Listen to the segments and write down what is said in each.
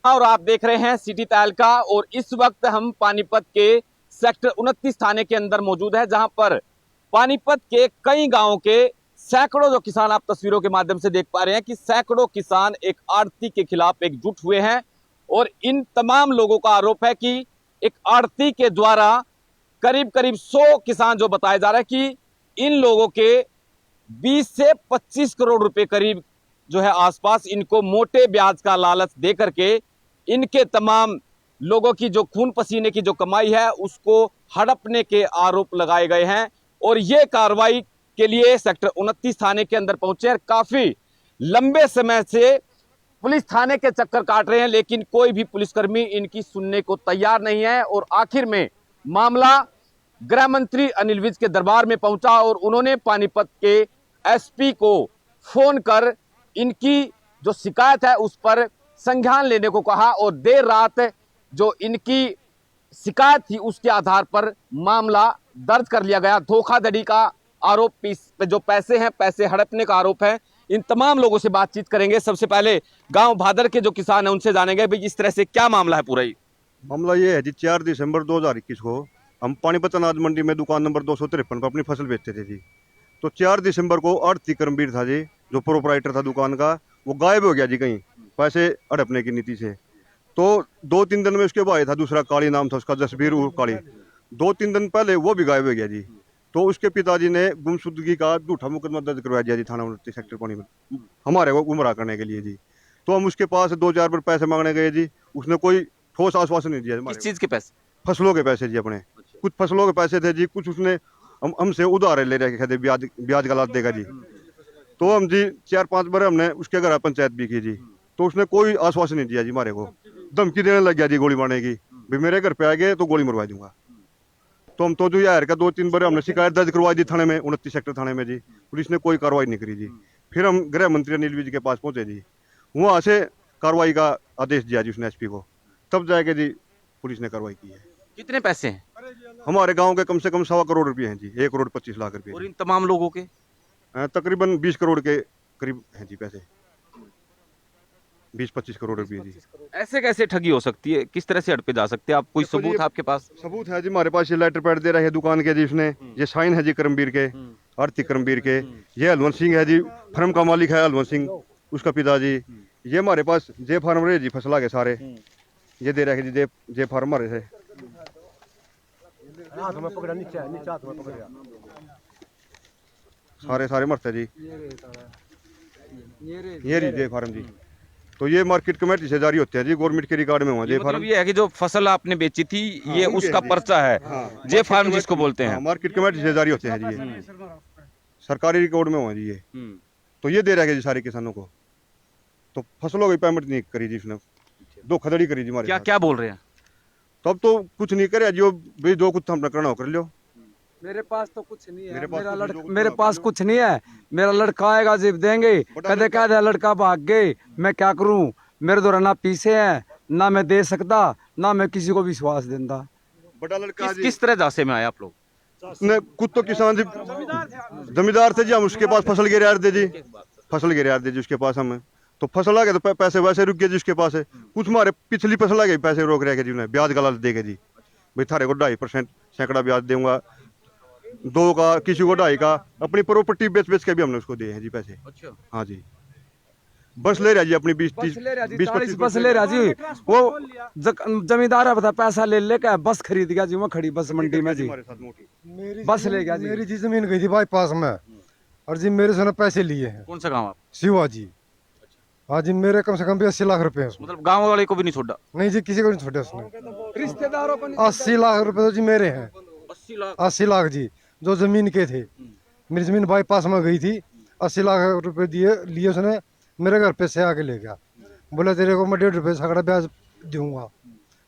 और आप देख रहे हैं सिटी तहलका। और इस वक्त हम पानीपत के सेक्टर 29 थाने के अंदर मौजूद है, जहां पर पानीपत के कई गांवों के सैकड़ों जो किसान आप तस्वीरों के माध्यम से देख पा रहे हैं कि सैकड़ों किसान एक आड़ती के खिलाफ एकजुट हुए हैं। और इन तमाम लोगों का आरोप है कि एक आड़ती के द्वारा करीब करीब 100 किसान जो बताया जा रहा है कि इन लोगों के 20 से 25 करोड़ रुपए करीब जो है आसपास इनको मोटे ब्याज का लालच दे करके इनके तमाम लोगों की जो खून पसीने की जो कमाई है उसको हड़पने के आरोप लगाए गए हैं। और ये कार्रवाई के लिए सेक्टर 29 थाने के अंदर पहुंचे हैं। काफी लंबे समय से पुलिस थाने के चक्कर काट रहे हैं, लेकिन कोई भी पुलिसकर्मी इनकी सुनने को तैयार नहीं है। और आखिर में मामला गृह मंत्री अनिल विज के दरबार में पहुंचा और उन्होंने पानीपत के एसपी को फोन कर इनकी जो शिकायत है उस पर संज्ञान लेने को कहा। और देर रात जो इनकी शिकायत थी उसके आधार पर मामला दर्ज कर लिया गया। धोखाधड़ी का आरोप, जो पैसे हैं, पैसे हड़पने का आरोप है। इन तमाम लोगों से बातचीत करेंगे। सबसे पहले गांव भादर के जो किसान हैं उनसे जानेंगे भाई इस तरह से क्या मामला है पूरा। ही मामला ये है जी, 4 दिसंबर 2021 को हम पानीपत अनाज मंडी में दुकान नंबर 253 पर अपनी फसल बेचते थे जी। तो 4 दिसंबर को आड़ती कर्मवीर था जी, जो प्रोपराइटर था दुकान का, वो गायब हो गया जी कहीं पैसे हड़पने की नीति से। तो 2-3 दिन में उसके भाई था दूसरा, काली नाम था उसका, जसबीर उर्फ काली। 2-3 दिन पहले वो भी गायब हो गया जी। तो उसके पिताजी ने गुमशुदगी का झूठा मुकदमा दर्ज करवा दिया जी थाना 29 सेक्टर पानी में, हमारे को गुमराह करने के लिए जी। तो हम उसके पास 2-4 बार पैसे मांगने गए जी, उसने कोई ठोस आश्वासन नहीं दिया। किस चीज के पैसे? फसलों के पैसे जी अपने। कुछ फसलों के पैसे थे जी, कुछ उसने हमसे उधार ले रखे थे, ब्याज गलत देगा जी। तो हम जी 4-5 बार हमने उसके घर पंचायत भी की जी, तो उसने कोई आश्वासन नहीं दिया जी। हमारे को धमकी देने लग गया जी गोली मारने की, भी मेरे घर पे आ गए तो गोली मरवा दूंगा। तो हम तो जो यार का 2-3 बार हमने शिकायत दर्ज करवाई दी थाने में, 29 सेक्टर थाने में जी। पुलिस ने कोई कार्रवाई नहीं करी जी। फिर हम गृह मंत्री अनिल विज के पास पहुंचे जी, वहां से कार्रवाई का आदेश दिया जी उसने एसपी को, तब जाके जी पुलिस ने कार्रवाई की है। कितने पैसे हैं? हमारे गांव के कम से कम 1.25 करोड़ रुपए हैं जी, 1,25,00,000 रुपए। और इन तमाम लोगों के तकरीबन 20 करोड़ के करीब हैं जी पैसे, 20-25 करोड़ रुपए जी। ऐसे कैसे ठगी हो सकती है? किस तरह से हड़पे जा सकते हैं? आप कोई देखो जी, सबूत है आपके पास? सबूत है जी हमारे पास। ये लेटर पैड दे रहे हैं दुकान के जी उसने, ये साइन है जी कर्मवीर के, आरती कर्मवीर के। ये हलवंत सिंह है जी, फर्म का मालिक है हलवंत सिंह, उसका पिताजी। ये हमारे पास जे फार्म रहे जी फसला के सारे, ये दे रहे हैं जी जे फार्म हमारे से। सारे मरते जी, ये रही जे फार्म जी। तो ये मार्केट कमेटी से जारी होते हैं जी, गवर्नमेंट के रिकॉर्ड में हुआ जे फार्म। ये है कि जो फसल आपने बेची थी ये उसका पर्चा है, जे फार्म जिसको बोलते हैं। मार्केट कमेटी से जारी होते हैं जी, ये सरकारी रिकॉर्ड में हुआ जी ये। तो ये दे रहे हैं जी सारे किसानों को। तो फसलों की पेमेंट नहीं करी जी उसने, धोखाधड़ी करी जी हमारे क्या साथ। क्या बोल रहे हैं? तब तो कुछ नहीं करे जो भाई, जो कुछ हमने करना हो कर लियो। मेरे पास तो कुछ नहीं है, मेरे पास मेरे पास कुछ नहीं है। मेरा लड़का आएगा जिप देंगे, कदे कह दे लड़का भाग गए, मैं क्या करूं? मेरे द्वारा ना पीछे है, ना मैं दे सकता, ना मैं किसी को विश्वास देता। बड़ा लड़का किस तरह जासे में आए आप लोग? उसने खुद तो किसान जी जमींदार थे जी, हम उसके पास फसल गिरा दे जी, फसल गिरा दे जी उसके पास हम। तो फसल आ गए तो पैसे वैसे रुक गए जी उसके पास है। कुछ हमारे पिछली फसल आ गई, पैसे रोक रहे जी उन्हें, ब्याज गलत देगा जी। भाई थारे को 2.5% सैकड़ा ब्याज दूंगा, 2 का किसी को 2.5 का, अपनी प्रॉपर्टी बेच बेच के भी हमने उसको दिए हैं जी पैसे। अच्छा। हाँ जी, बस ले रहा जी अपनी 20-30 बस ले रहा जी। वो जमींदार है बता, पैसा ले लेकर बस खरीद गया जी, मैं खड़ी बस मंडी में जी, बस ले गया जी। मेरी जी जमीन गई थी बाईपास में, और जी मेरे से पैसे लिए हैं। कौन सा गांव आप? शिवा जी। हाँ जी, मेरे कम से कम भी 80 लाख रुपए हैं उसमें। मतलब गांव वाले को भी नहीं छोड़ा? नहीं जी, किसी को नहीं छोड़े उसने। रिश्तेदारों को 80 लाख रुपए तो जी मेरे हैं। 80 लाख? 80 लाख जी, जो जमीन के थे। मेरी जमीन बाईपास में गई थी, 80 लाख रुपए दिए लिए उसने, मेरे घर पे से आके ले गया। बोला तेरे को मैं 1.5 रुपए सैकड़ा ब्याज दूंगा,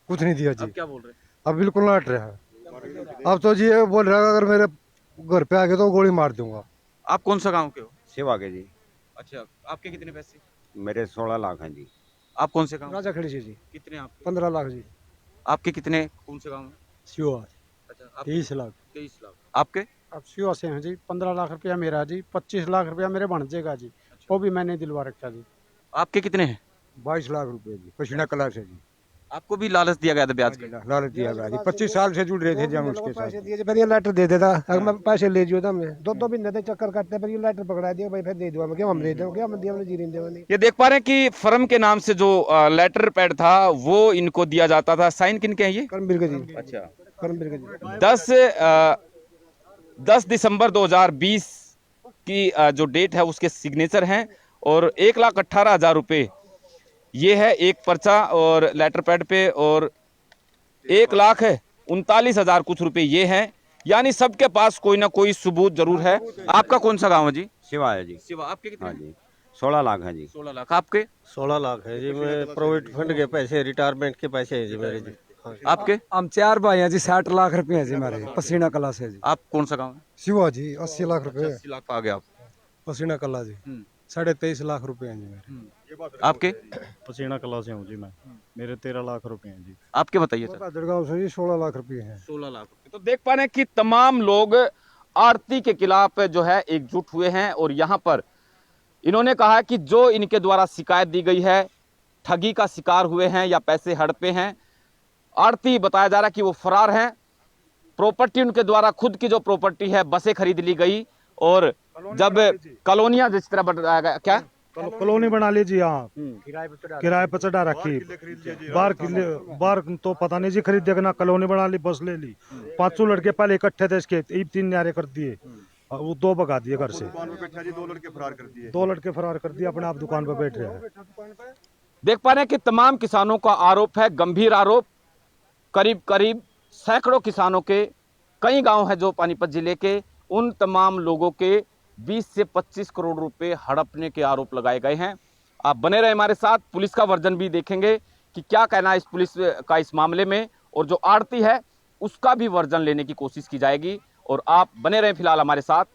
कुछ नहीं दिया जी। अब क्या बोल रहे हैं? अब बिल्कुल ना हट रहा है। अब तो जी ये बोल रहा है अगर मेरे घर पे आ गए तो गोली मार दूंगा। आप कौन सा गांव के हो? सेवा के जी। अच्छा, आपके कितने पैसे? मेरे 16 लाख हैं जी। आप कौन से गांव? राजा खड़ी जी, कितने आपके? 15 लाख जी। आपके कितने? कौन से गांव में? शिवा अच्छा, आप 23 लाख। 23 लाख। आपके? अब शिवा से हैं जी, 15 लाख रुपया मेरा जी, 25 लाख रुपया मेरे भांजे का जी, वो भी मैंने दिलवा रखा जी। आपके कितने हैं? 22 लाख रुपए जी, पसीना कला से जी। आपको भी लालच दिया गया था ब्याज का? लालच दिया गया जी, 25 साल से जुड़ रहे थे जी हम उसके साथ। पैसे दिए, फिर ये लेटर दे देता, अगर मैं पैसे ले जियो, मैं दो महीने तक चक्कर काटते, फिर ये लेटर पकड़ा दिया भाई, फिर दे दो, क्यों हम दे दो, क्या हम दिया, हमने जी नहीं देवा नहीं। ये देख पा रहे हैं कि फर्म के नाम से जो लेटर पैड था वो इनको दिया जाता था। साइन किन के हैं ये? करमबीर का जी, अच्छा। करमबीर का जी। 10 दिसंबर 2020 की जो डेट है उसके सिग्नेचर हैं और 1,18,000 रुपए ये है एक पर्चा और लेटर पैड पे, और 1,39,000 कुछ रुपए ये है। यानी सबके पास कोई ना कोई सबूत जरूर है। आपका कौन सा गांव है जी? शिवा है जी। शिवा। आपके कितने? हाँ जी, 16 लाख है जी। 16 लाख। आपके? 16 लाख है जी। मैं प्रोविडेंट फंड के पैसे, रिटायरमेंट के पैसे हैं जी मेरे जी। हाँ। आपके? हम 4 भाई हैं जी, 60 लाख रुपए हैं जी हमारे पसीना कला से जी। आप कौन सा गांव है? शिवा जी 80 लाख रुपए 80 लाख आ गया आप। पसीना कला जी 23.5 लाख रुपए हैं जी मेरे। आपके? पसीना कला से हूँ जी मैं, मेरे 13 लाख रुपए हैं जी। आपके बताइए सर। गाँव से जी 16 लाख रुपए हैं। 16 लाख रुपए। तो देख पा रहे हैं कि तमाम लोग आरती के खिलाफ जो है एकजुट हुए हैं और यहाँ पर इन्होंने कहा कि जो इनके द्वारा शिकायत दी गई है, ठगी का शिकार हुए हैं या पैसे हड़पे हैं। आरती बताया जा रहा है कि वो फरार हैं। प्रॉपर्टी उनके द्वारा खुद की जो प्रॉपर्टी है, बसें खरीद ली गई और जब कॉलोनियां जिस तरह बनाया गया, क्या कॉलोनी बना लीजिए यहाँ, किराए पर चढ़ा रखी। बार तो पता नहीं जी खरीद देगा ना, कॉलोनी बना ली, बस ले ली। 500 लड़के पहले इकट्ठे थे इसके, 3 न्यारे कर दिए और वो 2 भगा दिए घर से। दुकान पे बैठा जी, 2 लड़के फरार कर दिए। 2 लड़के फरार कर दिए, अपने आप दुकान पर बैठ रहे हैं। देख पा रहे हैं कि तमाम किसानों का आरोप है, गंभीर आरोप। करीब करीब सैकड़ों किसानों के, कई गांव हैं जो पानीपत जिले के, उन तमाम लोगों के 20 से 25 करोड़ रुपए हड़पने के आरोप लगाए गए हैं। आप बने रहे हमारे साथ, पुलिस का वर्जन भी देखेंगे कि क्या कहना है इस पुलिस का इस मामले में, और जो आड़ती है उसका भी वर्जन लेने की कोशिश की जाएगी। और आप बने रहें फिलहाल हमारे साथ।